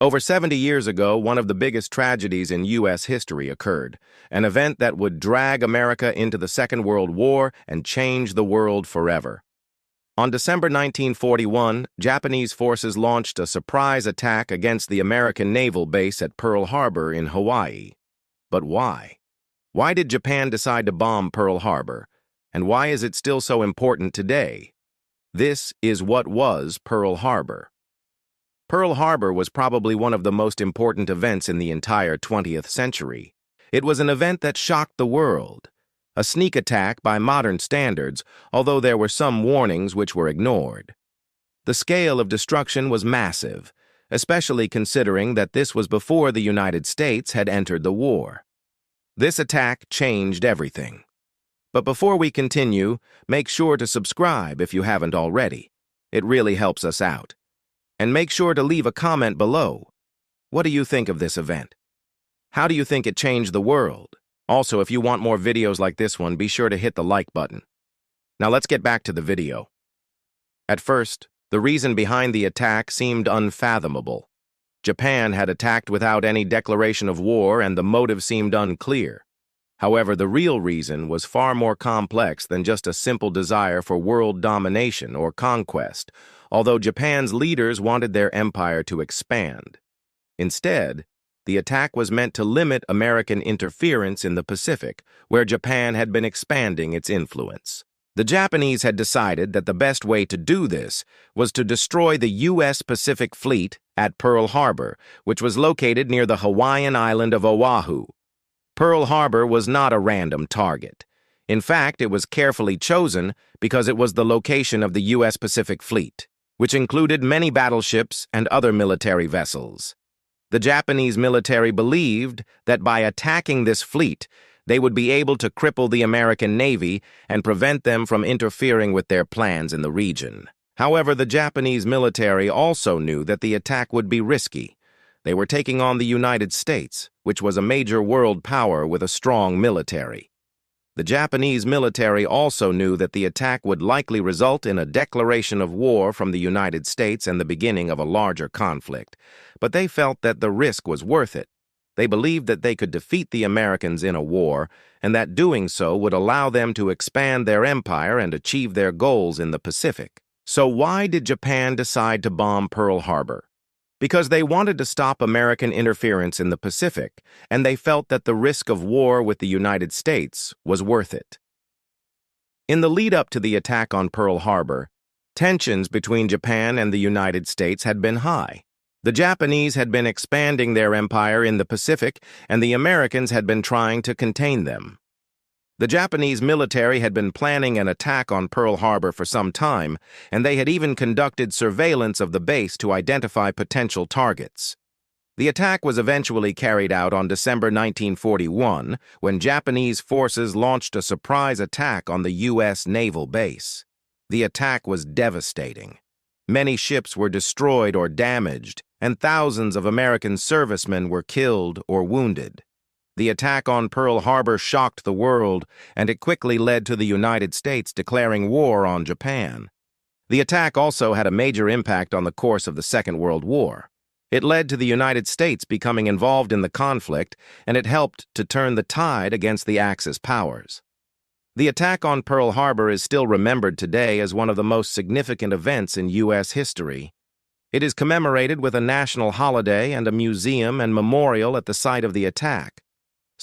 Over 70 years ago, one of the biggest tragedies in U.S. history occurred, an event that would drag America into the Second World War and change the world forever. On December 1941, Japanese forces launched a surprise attack against the American naval base at Pearl Harbor in Hawaii. But why? Why did Japan decide to bomb Pearl Harbor? And why is it still so important today? This is what was Pearl Harbor. Pearl Harbor was probably one of the most important events in the entire 20th century. It was an event that shocked the world. A sneak attack by modern standards, although there were some warnings which were ignored. The scale of destruction was massive, especially considering that this was before the United States had entered the war. This attack changed everything. But before we continue, make sure to subscribe if you haven't already. It really helps us out. And make sure to leave a comment below. What do you think of this event? How do you think it changed the world? Also, if you want more videos like this one, be sure to hit the like button. Now let's get back to the video. At first, the reason behind the attack seemed unfathomable. Japan had attacked without any declaration of war, and the motive seemed unclear. However, the real reason was far more complex than just a simple desire for world domination or conquest, although Japan's leaders wanted their empire to expand. Instead, the attack was meant to limit American interference in the Pacific, where Japan had been expanding its influence. The Japanese had decided that the best way to do this was to destroy the U.S. Pacific Fleet at Pearl Harbor, which was located near the Hawaiian island of Oahu. Pearl Harbor was not a random target. In fact, it was carefully chosen because it was the location of the U.S. Pacific Fleet, which included many battleships and other military vessels. The Japanese military believed that by attacking this fleet, they would be able to cripple the American Navy and prevent them from interfering with their plans in the region. However, the Japanese military also knew that the attack would be risky. They were taking on the United States, which was a major world power with a strong military. The Japanese military also knew that the attack would likely result in a declaration of war from the United States and the beginning of a larger conflict, but they felt that the risk was worth it. They believed that they could defeat the Americans in a war, and that doing so would allow them to expand their empire and achieve their goals in the Pacific. So why did Japan decide to bomb Pearl Harbor? Because they wanted to stop American interference in the Pacific, and they felt that the risk of war with the United States was worth it. In the lead-up to the attack on Pearl Harbor, tensions between Japan and the United States had been high. The Japanese had been expanding their empire in the Pacific, and the Americans had been trying to contain them. The Japanese military had been planning an attack on Pearl Harbor for some time, and they had even conducted surveillance of the base to identify potential targets. The attack was eventually carried out on December 1941, when Japanese forces launched a surprise attack on the U.S. naval base. The attack was devastating. Many ships were destroyed or damaged, and thousands of American servicemen were killed or wounded. The attack on Pearl Harbor shocked the world, and it quickly led to the United States declaring war on Japan. The attack also had a major impact on the course of the Second World War. It led to the United States becoming involved in the conflict, and it helped to turn the tide against the Axis powers. The attack on Pearl Harbor is still remembered today as one of the most significant events in U.S. history. It is commemorated with a national holiday and a museum and memorial at the site of the attack.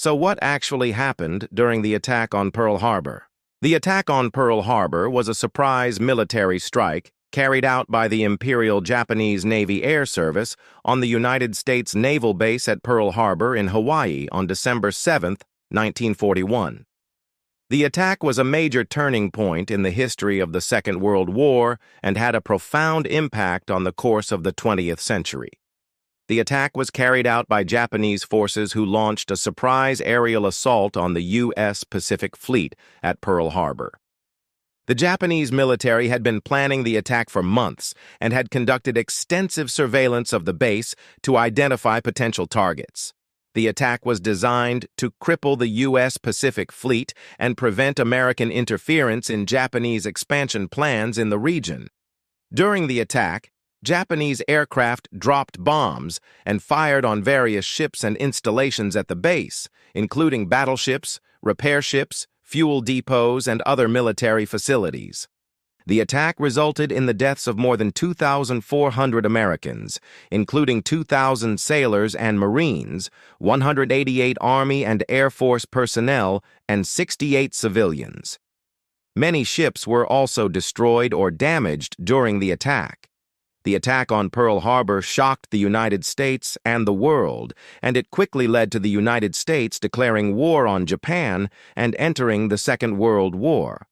So what actually happened during the attack on Pearl Harbor? The attack on Pearl Harbor was a surprise military strike carried out by the Imperial Japanese Navy Air Service on the United States Naval Base at Pearl Harbor in Hawaii on December 7, 1941. The attack was a major turning point in the history of the Second World War and had a profound impact on the course of the 20th century. The attack was carried out by Japanese forces who launched a surprise aerial assault on the U.S. Pacific Fleet at Pearl Harbor. The Japanese military had been planning the attack for months and had conducted extensive surveillance of the base to identify potential targets. The attack was designed to cripple the U.S. Pacific Fleet and prevent American interference in Japanese expansion plans in the region. During the attack, Japanese aircraft dropped bombs and fired on various ships and installations at the base, including battleships, repair ships, fuel depots, and other military facilities. The attack resulted in the deaths of more than 2,400 Americans, including 2,000 sailors and Marines, 188 Army and Air Force personnel, and 68 civilians. Many ships were also destroyed or damaged during the attack. The attack on Pearl Harbor shocked the United States and the world, and it quickly led to the United States declaring war on Japan and entering the Second World War.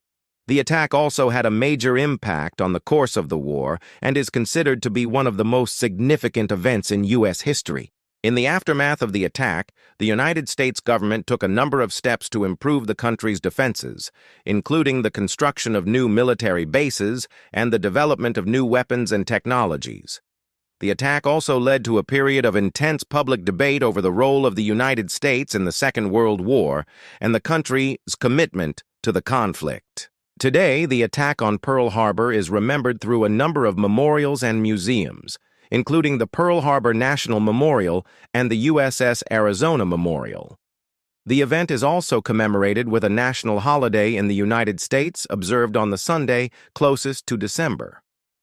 The attack also had a major impact on the course of the war and is considered to be one of the most significant events in U.S. history. In the aftermath of the attack, the United States government took a number of steps to improve the country's defenses, including the construction of new military bases and the development of new weapons and technologies. The attack also led to a period of intense public debate over the role of the United States in the Second World War and the country's commitment to the conflict. Today, the attack on Pearl Harbor is remembered through a number of memorials and museums, including the Pearl Harbor National Memorial and the USS Arizona Memorial. The event is also commemorated with a national holiday in the United States observed on the Sunday closest to December.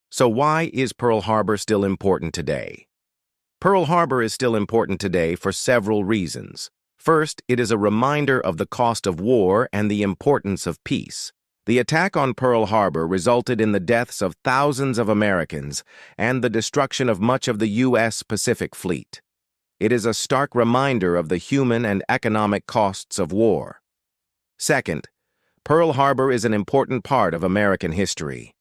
So why is Pearl Harbor still important today? Pearl Harbor is still important today for several reasons. First, it is a reminder of the cost of war and the importance of peace. The attack on Pearl Harbor resulted in the deaths of thousands of Americans and the destruction of much of the U.S. Pacific Fleet. It is a stark reminder of the human and economic costs of war. Second, Pearl Harbor is an important part of American history.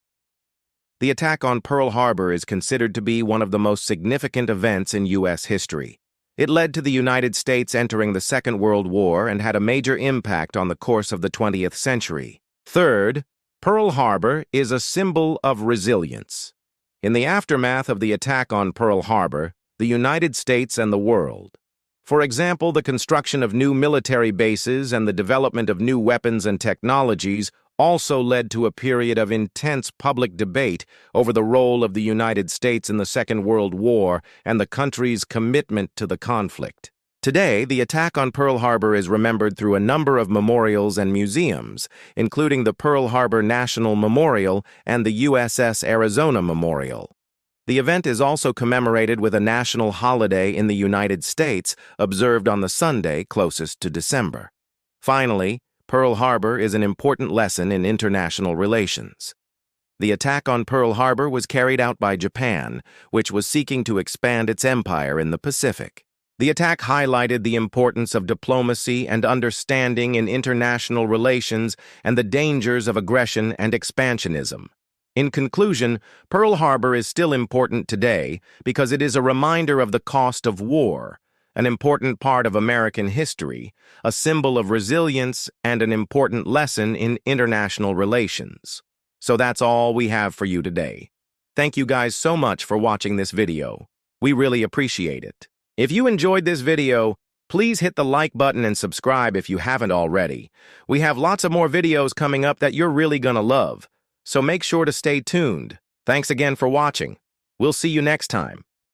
The attack on Pearl Harbor is considered to be one of the most significant events in U.S. history. It led to the United States entering the Second World War and had a major impact on the course of the 20th century. Third, Pearl Harbor is a symbol of resilience. In the aftermath of the attack on Pearl Harbor, the United States and the world, for example, the construction of new military bases and the development of new weapons and technologies also led to a period of intense public debate over the role of the United States in the Second World War and the country's commitment to the conflict. Today, the attack on Pearl Harbor is remembered through a number of memorials and museums, including the Pearl Harbor National Memorial and the USS Arizona Memorial. The event is also commemorated with a national holiday in the United States, observed on the Sunday closest to December. Finally, Pearl Harbor is an important lesson in international relations. The attack on Pearl Harbor was carried out by Japan, which was seeking to expand its empire in the Pacific. The attack highlighted the importance of diplomacy and understanding in international relations and the dangers of aggression and expansionism. In conclusion, Pearl Harbor is still important today because it is a reminder of the cost of war, an important part of American history, a symbol of resilience, and an important lesson in international relations. So that's all we have for you today. Thank you guys so much for watching this video. We really appreciate it. If you enjoyed this video, please hit the like button and subscribe if you haven't already. We have lots of more videos coming up that you're really gonna love, so make sure to stay tuned. Thanks again for watching. We'll see you next time.